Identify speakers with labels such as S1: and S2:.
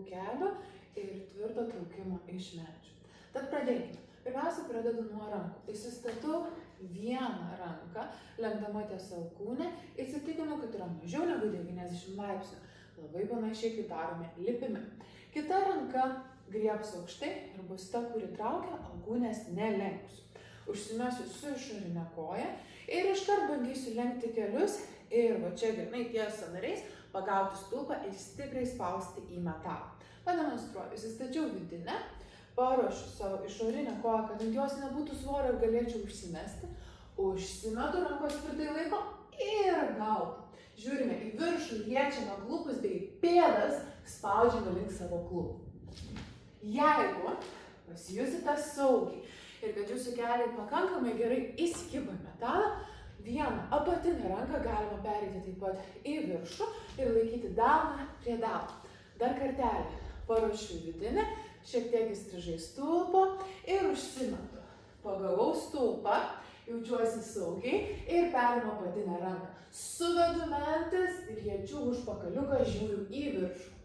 S1: kelio ir tvirto traukimo iš medžio. Tad pradėkime. Pirmiausia, pradedu nuo rankų. Įsistatau vieną ranką, lenkdama ties alkūnę, įsitikinu, kad yra mažiau negu 90 laipsnių. Labai panašiai, kaip darome lipime. Kita ranka griebs aukštai ir bus ta, kuri traukia, alkūnės nelenksiu. Užsimesiu su išorinė koja ir iškart bandysiu lenkti kelius ir va čia grynai ties sąnariais pagauti stulpą ir stipriai spausti į metalą. Pademonstruoju, įsistačiau vidinę, paruošiu savo išorinę koją, kad ant jos nebūtų svorio ir galėčiau užsimesti. Užsimetu, rankos tvirtai laiko ir gauti. Žiūrime į viršų, liečiame klubus bei pėdas, spaudžiame link savo klubų. Jeigu pasijusite saugiai ir kad jūsų keliai pakankamai gerai įsikiba į metalą, vieną apatinę ranką galima pereiti taip pat į viršų ir laikyti delną prie delno. Dar kartelį paruošiu vidinę, šiek tiek įstrižai stulpo ir užsimetu. Pagavau stulpą, jaučiuosi saugiai ir perimu apatinę ranką. Suvedu mentis ir jėčiu užpakaliuką, žiūriu į viršų.